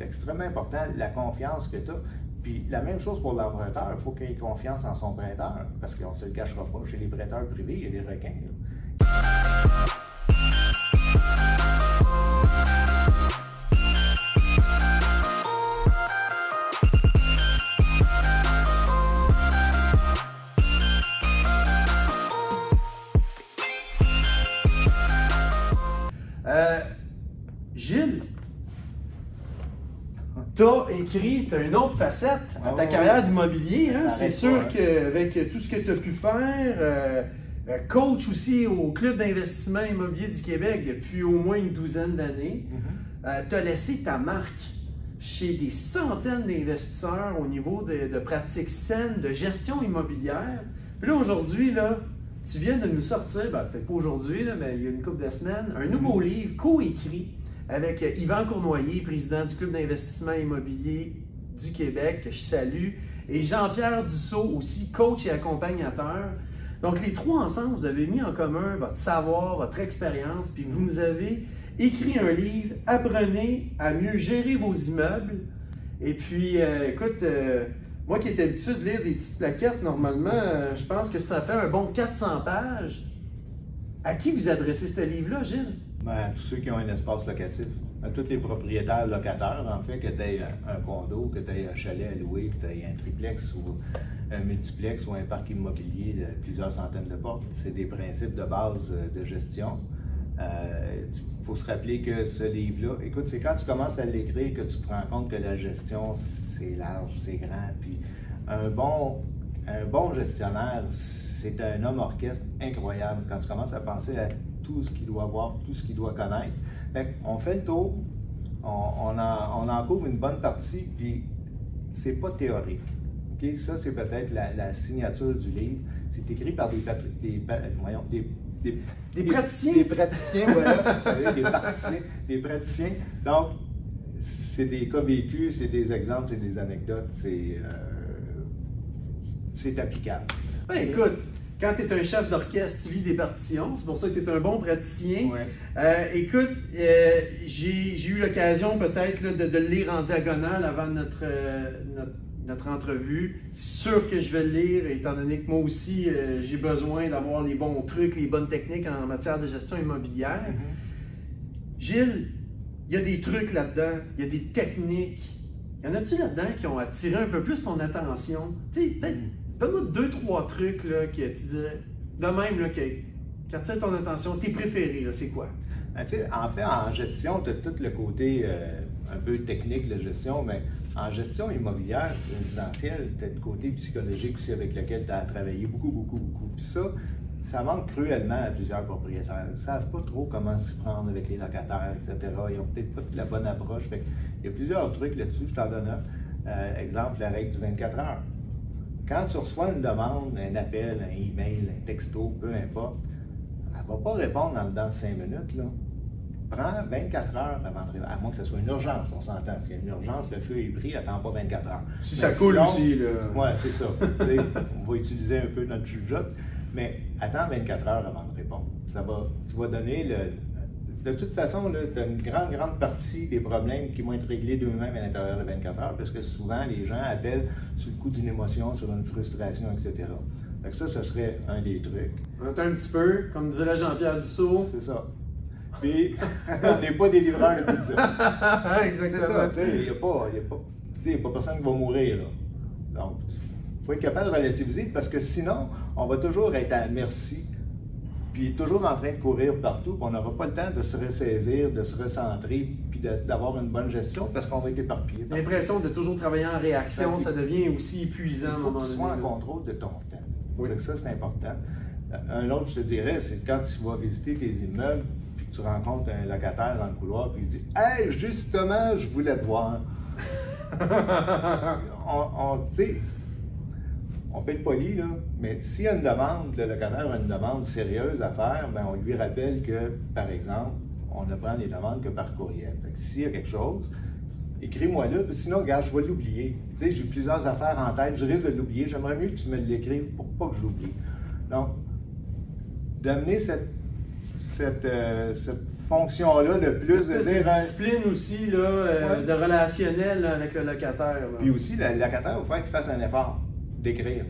c'est extrêmement important, la confiance que tu as. Puis la même chose pour l'emprunteur, il faut qu'il ait confiance en son prêteur, parce qu'on ne se le cachera pas, chez les prêteurs privés, il y a des requins. Gilles, tu as écrit, tu as une autre facette à ta carrière d'immobilier. Hein? C'est sûr qu'avec tout ce que tu as pu faire, coach aussi au Club d'investissement immobilier du Québec depuis au moins une douzaine d'années, tu as laissé ta marque chez des centaines d'investisseurs au niveau de pratiques saines, de gestion immobilière. Puis là, aujourd'hui, là, tu viens de nous sortir, ben, peut-être pas aujourd'hui, mais il y a une couple de semaines, un nouveau livre co-écrit avec Yvan Cournoyer, président du Club d'investissement immobilier du Québec, que je salue, et Jean-Pierre Dussault, aussi coach et accompagnateur. Donc, les trois ensemble, vous avez mis en commun votre savoir, votre expérience, puis vous nous avez écrit un livre « Apprenez à mieux gérer vos immeubles ». Et puis, écoute, moi qui étais habitué de lire des petites plaquettes, normalement, je pense que ça fait un bon 400 pages. À qui vous adressez ce livre-là, Gilles? Ben, à tous ceux qui ont un espace locatif. À tous les propriétaires locataires, en fait, que tu aies un condo, que tu aies un chalet à louer, que tu aies un triplex ou un multiplex ou un parc immobilier de plusieurs centaines de portes. C'est des principes de base de gestion. Il faut se rappeler que ce livre-là, écoute, c'est quand tu commences à l'écrire que tu te rends compte que la gestion, c'est large, c'est grand. Puis un bon gestionnaire, c'est un homme orchestre incroyable. Quand tu commences à penser à tout ce qu'il doit voir, tout ce qu'il doit connaître. On fait le tour, on en couvre une bonne partie, puis c'est pas théorique. Okay? Ça, c'est peut-être la signature du livre. C'est écrit par des praticiens. Des praticiens, voilà. Des praticiens. Donc, c'est des cas vécus, c'est des exemples, c'est des anecdotes, c'est applicable. Ben, écoute, quand tu es un chef d'orchestre, tu lis des partitions, c'est pour ça que tu es un bon praticien. Ouais. Écoute, j'ai eu l'occasion peut-être de le lire en diagonale avant notre entrevue. C'est sûr que je vais le lire, étant donné que moi aussi, j'ai besoin d'avoir les bons trucs, les bonnes techniques en matière de gestion immobilière. Gilles, il y a des trucs là-dedans, il y a des techniques. Y en a-tu là-dedans qui ont attiré un peu plus ton attention? Tu sais, peut-être, donne-moi 2-3 trucs là, que tu dirais, de même, là, qui attirent ton attention. Tes préférés, c'est quoi? Ben, tu sais, en fait, en gestion, tu as tout le côté un peu technique de gestion, mais en gestion immobilière, résidentielle, tu as le côté psychologique aussi avec lequel tu as travaillé beaucoup. Puis ça manque cruellement à plusieurs propriétaires. Ils ne savent pas trop comment s'y prendre avec les locataires, etc. Ils n'ont peut-être pas la bonne approche. Fait il y a plusieurs trucs là-dessus, je t'en donne un. Exemple, la règle du 24 heures. Quand tu reçois une demande, un appel, un email, un texto, peu importe, elle ne va pas répondre en dedans de 5 minutes. Là. Prends 24 heures avant de répondre, à moins que ce soit une urgence, on s'entend. S'il y a une urgence, le feu est pris, attends pas 24 heures. Si ça coule aussi, là. Oui, c'est ça. On va utiliser un peu notre jugeote, mais attends 24 heures avant de répondre. Tu vas donner de toute façon, tu as une grande partie des problèmes qui vont être réglés d'eux-mêmes à l'intérieur de 24 heures, parce que souvent, les gens appellent sur le coup d'une émotion, sur une frustration, etc. Donc ça, ce serait un des trucs. On attend un petit peu, comme dirait Jean-Pierre Dussault. C'est ça. Puis, on n'est pas des livreurs de pizza. Exactement. C'est ça, il n'y a pas personne qui va mourir, là. Donc, il faut être capable de relativiser, parce que sinon, on va toujours être à merci, puis toujours en train de courir partout, puis on n'aura pas le temps de se ressaisir, de se recentrer, puis d'avoir une bonne gestion, parce qu'on va être éparpillé. L'impression de toujours travailler en réaction, ça devient aussi épuisant à un moment donné. Il faut que tu sois en contrôle de ton temps. Oui. Ça, c'est important. Un autre, je te dirais, c'est quand tu vas visiter tes immeubles, puis que tu rencontres un locataire dans le couloir, puis il dit « Hey, justement, je voulais te voir. » On peut être poli, là, mais s'il y a une demande, le locataire a une demande sérieuse à faire, bien, on lui rappelle que, par exemple, on ne prend les demandes que par courriel. S'il y a quelque chose, écris-moi là, puis sinon, regarde, je vais l'oublier. Tu sais, j'ai plusieurs affaires en tête, je risque de l'oublier. J'aimerais mieux que tu me l'écrives pour pas que je l'oublie. Donc, d'amener cette fonction-là de plus de dire... discipline aussi, là, de relationnel là, avec le locataire. Là. Puis aussi, le locataire, il faut qu'il fasse un effort d'écrire.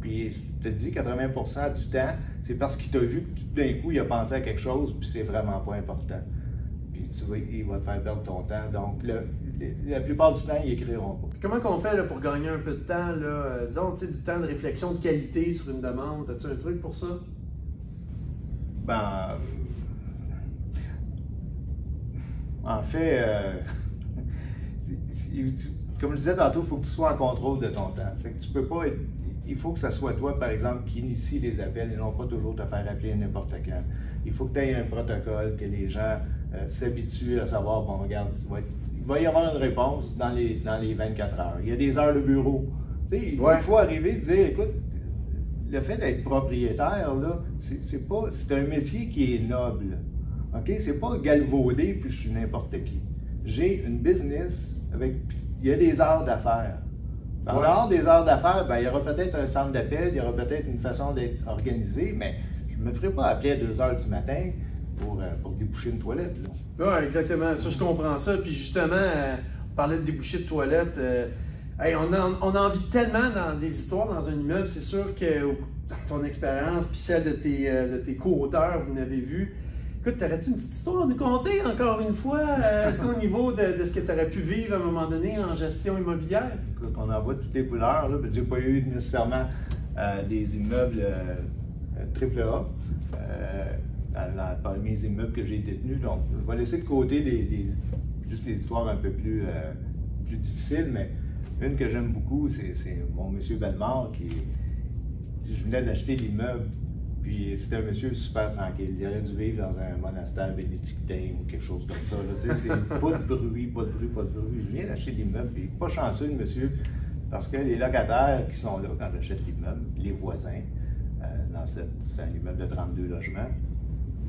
Puis je te dis, 80% du temps, c'est parce qu'il t'a vu que tout d'un coup, il a pensé à quelque chose, puis c'est vraiment pas important. Puis tu vois, il va te faire perdre ton temps. Donc, la plupart du temps, ils n'écriront pas. Puis comment qu'on fait là, pour gagner un peu de temps, là, disons, tu sais, du temps de réflexion de qualité sur une demande? As-tu un truc pour ça? Ben, en fait, comme je disais tantôt, il faut que tu sois en contrôle de ton temps. Fait que tu peux pas être, il faut que ce soit toi, par exemple, qui initie les appels et non pas toujours te faire appeler n'importe quand. Il faut que tu aies un protocole, que les gens s'habituent à savoir, bon, regarde, il va y avoir une réponse dans les 24 heures. Il y a des heures de bureau. Tu sais, il faut arriver et dire, écoute, le fait d'être propriétaire, là, c'est un métier qui est noble. OK? C'est pas galvaudé puis je suis n'importe qui. J'ai une business avec. Il y a des heures d'affaires. En dehors des heures d'affaires, ben, il y aura peut-être un centre d'appel, il y aura peut-être une façon d'être organisé, mais je ne me ferai pas appeler à 2 heures du matin pour déboucher une toilette. Oui, exactement. Ça, je comprends ça. Puis justement, on parlait de déboucher de toilette. Hey, on a envie tellement dans des histoires dans un immeuble. C'est sûr que dans ton expérience, puis celle de tes co-auteurs, vous n'avez vu. Écoute, t'aurais-tu une petite histoire à nous conter encore une fois au niveau de ce que tu aurais pu vivre à un moment donné en gestion immobilière? Écoute, on en voit toutes les couleurs. Je n'ai pas eu nécessairement des immeubles AAA dans mes immeubles que j'ai détenus. Donc, je vais laisser de côté juste les histoires un peu plus difficiles, mais une que j'aime beaucoup, c'est mon monsieur Bellemare je venais d'acheter l'immeuble. Puis c'était un monsieur super tranquille. Il aurait dû vivre dans un monastère bénédictin ou quelque chose comme ça. C'est pas de bruit, pas de bruit, pas de bruit. Je viens d'acheter l'immeuble, puis pas chanceux le monsieur, parce que les locataires qui sont là quand j'achète l'immeuble, les voisins, c'est un immeuble de 32 logements,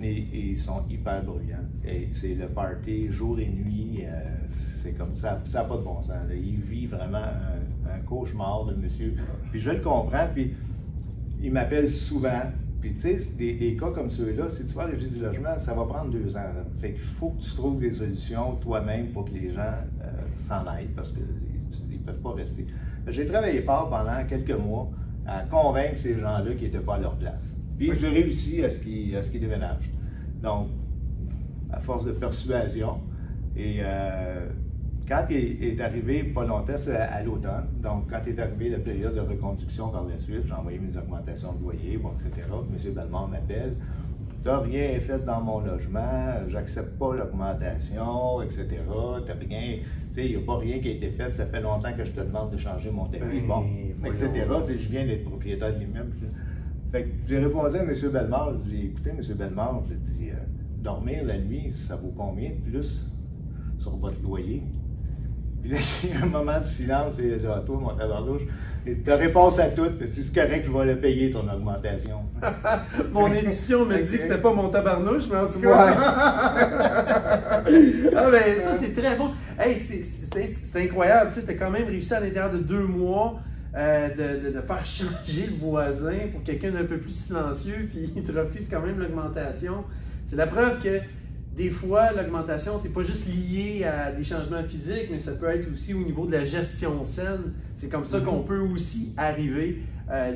et ils sont hyper bruyants. Et c'est le party jour et nuit, c'est comme ça n'a pas de bon sens. Là. Il vit vraiment un cauchemar, le monsieur. Puis je le comprends, puis il m'appelle souvent. Puis, tu sais, des cas comme ceux-là, si tu vas à la Régie du logement, ça va prendre 2 ans. Là. Fait qu'il faut que tu trouves des solutions toi-même pour que les gens s'en aillent parce qu'ils ne peuvent pas rester. J'ai travaillé fort pendant quelques mois à convaincre ces gens-là qui n'étaient pas à leur place. Puis, j'ai réussi à ce qu'ils déménagent. Donc, à force de persuasion. Et quand il est arrivé, pas longtemps, c'est à l'automne, donc quand est arrivé la période de reconduction par la suite, j'ai envoyé mes augmentations de loyer, bon, etc. M. Bellemare m'appelle. Tu n'as rien fait dans mon logement, j'accepte pas l'augmentation, etc. Tu n'as rien, tu sais, il n'y a pas rien qui a été fait, ça fait longtemps que je te demande de changer mon tapis, bon, etc. Tu sais, je viens d'être propriétaire de l'immeuble. Fait que j'ai répondu à M. Bellemare, je dis, écoutez, M. Bellemare, je dis, dormir la nuit, ça vaut combien de plus sur votre loyer? Puis là, j'ai eu un moment de silence, et il a dit, ah, toi, mon tabarnouche, tu as réponse à tout, c'est correct, je vais le payer, ton augmentation. Mon intuition me dit que c'était pas mon tabarnouche, mais en tout cas. Ah, ben, ça, c'est très bon. Hey, c'est incroyable, tu sais, tu as quand même réussi à l'intérieur de 2 mois de faire changer le voisin pour quelqu'un d'un peu plus silencieux, puis il te refuse quand même l'augmentation. C'est la preuve que des fois, l'augmentation, c'est pas juste lié à des changements physiques, mais ça peut être aussi au niveau de la gestion saine. C'est comme ça qu'on peut aussi arriver,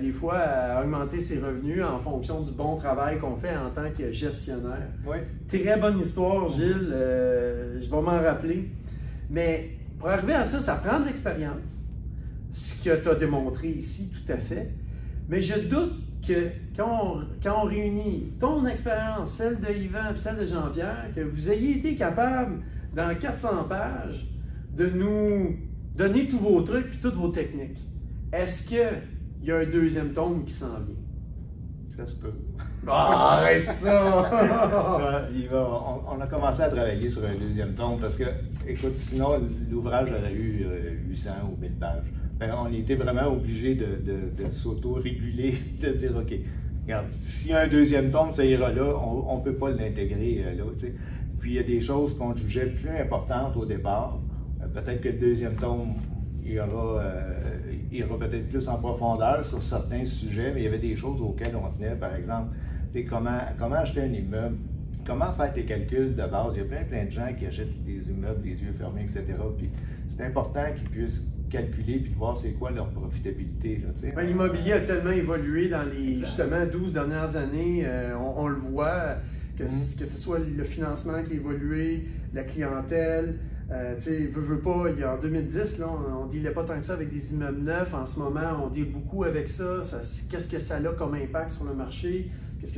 des fois, à augmenter ses revenus en fonction du bon travail qu'on fait en tant que gestionnaire. Oui. Très bonne histoire, Gilles. Je vais m'en rappeler. Mais pour arriver à ça, ça prend de l'expérience. Ce que tu as démontré ici, tout à fait. Mais je doute que quand on réunit ton expérience, celle de Yvan et celle de Jean-Pierre, que vous ayez été capable, dans 400 pages, de nous donner tous vos trucs et toutes vos techniques. Est-ce qu'il y a un deuxième tome qui s'en vient? Ça se peut. Ah, arrête ça! On a commencé à travailler sur un deuxième tome parce que, écoute, sinon l'ouvrage aurait eu 800 ou 1000 pages. Ben, on était vraiment obligé de s'auto-réguler, de dire, OK, regarde, s'il y a un deuxième tome, ça ira là, on ne peut pas l'intégrer là. T'sais. Puis il y a des choses qu'on jugeait plus importantes au départ. Peut-être que le deuxième tome ira peut-être plus en profondeur sur certains sujets, mais il y avait des choses auxquelles on tenait, par exemple, comment acheter un immeuble comment faire tes calculs de base? Il y a plein de gens qui achètent des immeubles, des yeux fermés, etc. Puis c'est important qu'ils puissent calculer puis voir c'est quoi leur profitabilité. L'immobilier a tellement évolué dans les justement 12 dernières années. On le voit, que ce soit le financement qui a évolué, la clientèle. Veut pas, en 2010, là, on ne dealait pas tant que ça avec des immeubles neufs. En ce moment, on deal beaucoup avec ça. Qu'est-ce que ça a comme impact sur le marché? Qu'est-ce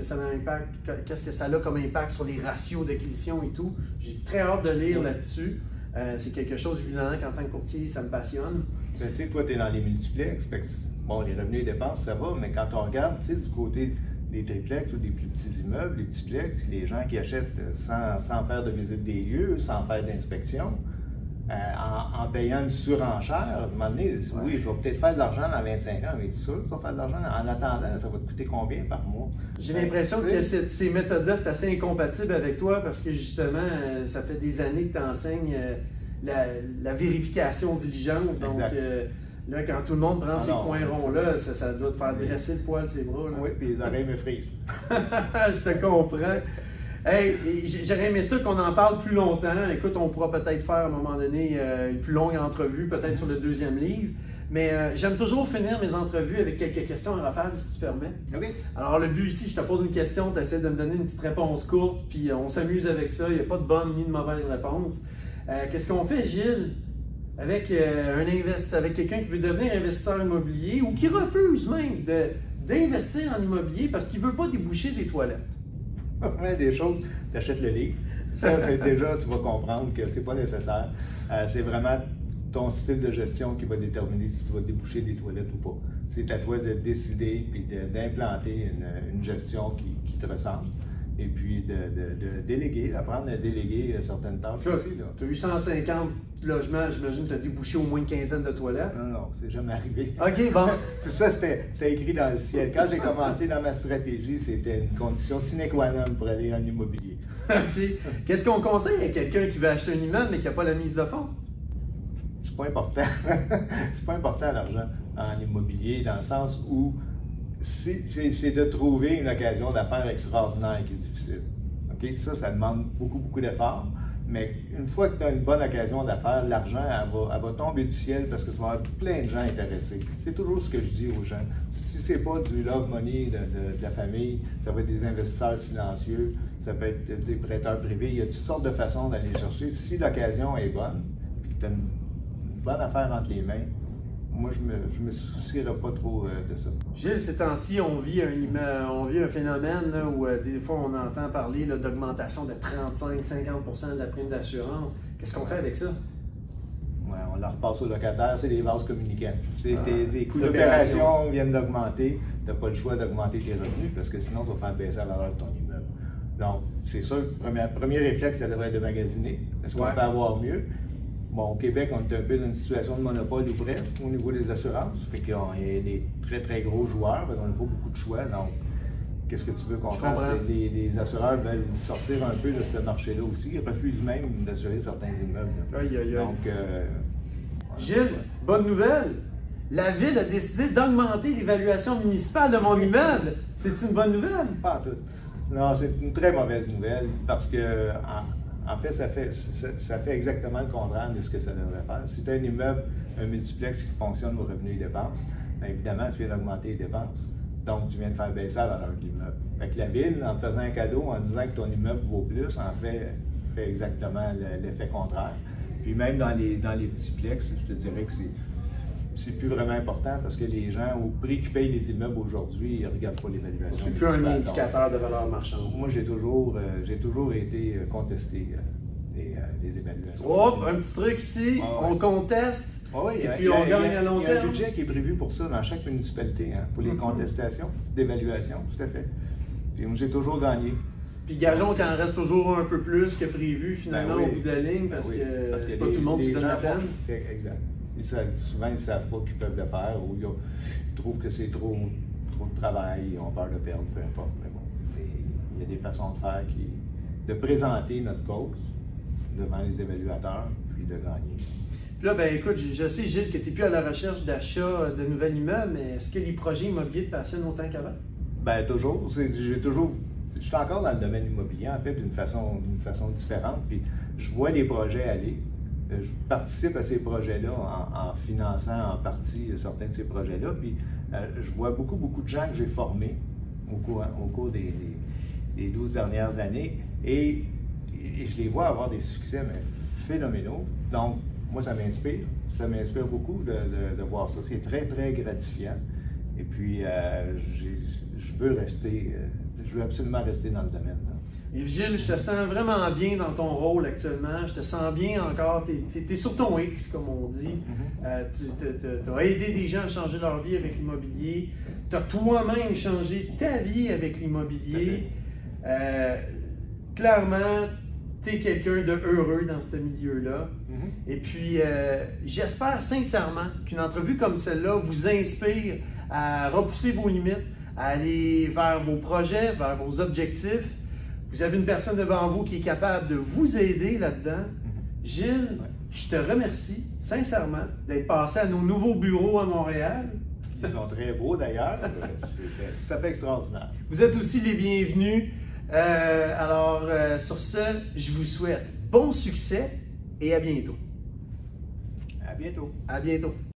que ça a comme impact sur les ratios d'acquisition et tout? J'ai très hâte de lire là-dessus. C'est quelque chose, évidemment, qu'en tant que courtier, ça me passionne. Tu sais, toi, tu es dans les multiplex. Bon, les revenus et dépenses, ça va, mais quand on regarde, tu sais, du côté des triplex ou des plus petits immeubles, les multiplex, les gens qui achètent sans faire de visite des lieux, sans faire d'inspection, en payant une surenchère, à un moment donné, oui, je vais peut-être faire de l'argent dans 25 ans, mais tu es sûr que tu vas faire de l'argent? En attendant, ça va te coûter combien par mois? J'ai l'impression que ces méthodes-là, c'est assez incompatible avec toi parce que justement, ça fait des années que tu enseignes la vérification diligente. Donc, là, quand tout le monde prend ces coins ronds-là, ça doit te faire dresser le poil ses bras. Là. Oui, puis les oreilles me frisent. Je te comprends. Hey, j'aurais aimé ça qu'on en parle plus longtemps. Écoute, on pourra peut-être faire à un moment donné une plus longue entrevue, peut-être sur le 2e livre. Mais j'aime toujours finir mes entrevues avec quelques questions à Raphaël, si tu permets. Okay. Alors, le but ici, je te pose une question, tu essaies de me donner une petite réponse courte, puis on s'amuse avec ça. Il n'y a pas de bonne ni de mauvaise réponse. Qu'est-ce qu'on fait, Gilles, avec quelqu'un qui veut devenir investisseur immobilier ou qui refuse même d'investir en immobilier parce qu'il ne veut pas déboucher des toilettes? Des choses, tu achètes le livre. Ça, déjà, tu vas comprendre que c'est pas nécessaire. C'est vraiment ton style de gestion qui va déterminer si tu vas déboucher des toilettes ou pas. C'est à toi de décider puis d'implanter une gestion qui te ressemble. Et puis de déléguer, d'apprendre à déléguer certaines tâches aussi. Tu as eu 150 logements, j'imagine que tu as débouché au moins une quinzaine de toilettes. Non, c'est jamais arrivé. OK, bon. Tout ça, c'était écrit dans le ciel. Quand j'ai commencé dans ma stratégie, c'était une condition sine qua non pour aller en immobilier. OK. Qu'est-ce qu'on conseille à quelqu'un qui veut acheter un immeuble mais qui n'a pas la mise de fonds? C'est pas important. C'est pas important l'argent en immobilier, dans le sens où c'est de trouver une occasion d'affaires extraordinaire qui est difficile. Okay? Ça demande beaucoup d'efforts. Mais une fois que tu as une bonne occasion d'affaires, l'argent, elle va tomber du ciel parce que tu vas avoir plein de gens intéressés. C'est toujours ce que je dis aux gens. Si c'est pas du love money de la famille, ça va être des investisseurs silencieux, ça peut être des prêteurs privés. Il y a toutes sortes de façons d'aller chercher. Si l'occasion est bonne, puis que tu as une bonne affaire entre les mains, moi, je me soucierai pas trop de ça. Gilles, ces temps-ci, on vit un phénomène là, où des fois on entend parler d'augmentation de 35-50% de la prime d'assurance. Qu'est-ce qu'on fait avec ça? Ouais, on la repasse aux locataires, c'est les vases communicants. Tes coûts d'opération viennent d'augmenter, tu n'as pas le choix d'augmenter tes revenus parce que sinon tu vas faire baisser la valeur de ton immeuble. Donc, c'est sûr, premier réflexe, ça devrait être de magasiner. Est-ce qu'on peut avoir mieux? Bon, au Québec, on est un peu dans une situation de monopole ou presque au niveau des assurances. Fait qu'il y a des très gros joueurs, on n'a pas beaucoup de choix. Donc, qu'est-ce que tu veux qu'on fasse? Les assureurs veulent sortir un peu de ce marché-là aussi. Ils refusent même d'assurer certains immeubles. Donc, Gilles, bonne nouvelle! La Ville a décidé d'augmenter l'évaluation municipale de mon immeuble. C'est une bonne nouvelle? Pas en tout. Non, c'est une très mauvaise nouvelle parce que... En fait, ça fait exactement le contraire de ce que ça devrait faire. Si tu as un immeuble, un multiplex qui fonctionne aux revenus et dépenses, bien évidemment, tu viens d'augmenter les dépenses. Donc, tu viens de faire baisser la valeur de l'immeuble. Fait que la Ville, en te faisant un cadeau, en disant que ton immeuble vaut plus, en fait exactement l'effet contraire. Puis même dans les multiplex, je te dirais que c'est plus vraiment important parce que les gens, au prix qu'ils payent les immeubles aujourd'hui, ils ne regardent pas l'évaluation. C'est plus un indicateur de valeur marchande. Moi, j'ai toujours été contesté les évaluations. Oh, un petit truc ici, on conteste, et puis on gagne à long terme. Il y a un budget qui est prévu pour ça dans chaque municipalité, pour les contestations d'évaluation, tout à fait. Puis moi, j'ai toujours gagné. Puis gageons qu'il en reste toujours un peu plus que prévu finalement au bout de la ligne, parce que c'est pas tout le monde qui donne la peine. C'est exact. Souvent, ils ne savent pas qu'ils peuvent le faire ou ils trouvent que c'est trop de travail, ils ont peur de perdre, peu importe. Mais bon, il y a des façons de faire de présenter notre cause devant les évaluateurs puis de gagner. Puis là, ben écoute, je sais, Gilles, que tu n'es plus à la recherche d'achat de nouvel immeuble, mais est-ce que les projets immobiliers te passionnent autant qu'avant? Bien, toujours. je suis encore dans le domaine immobilier, en fait, d'une façon différente. Puis je vois les projets aller. Je participe à ces projets-là en finançant en partie certains de ces projets-là. Puis je vois beaucoup de gens que j'ai formés au cours des 12 dernières années. Et je les vois avoir des succès mais phénoménaux. Donc, moi, ça m'inspire. Ça m'inspire beaucoup de voir ça. C'est très gratifiant. Et puis, je veux absolument rester dans le domaine. Et Gilles, je te sens vraiment bien dans ton rôle actuellement. Je te sens bien encore. Tu es sur ton X, comme on dit. Tu as aidé des gens à changer leur vie avec l'immobilier. Tu as toi-même changé ta vie avec l'immobilier. Clairement, tu es quelqu'un de heureux dans ce milieu-là. Et puis, j'espère sincèrement qu'une entrevue comme celle-là vous inspire à repousser vos limites, à aller vers vos projets, vers vos objectifs. Vous avez une personne devant vous qui est capable de vous aider là-dedans. Gilles, je te remercie sincèrement d'être passé à nos nouveaux bureaux à Montréal. Ils sont très beaux d'ailleurs. C'est tout à fait extraordinaire. Vous êtes aussi les bienvenus. Sur ce, je vous souhaite bon succès et à bientôt. À bientôt. À bientôt.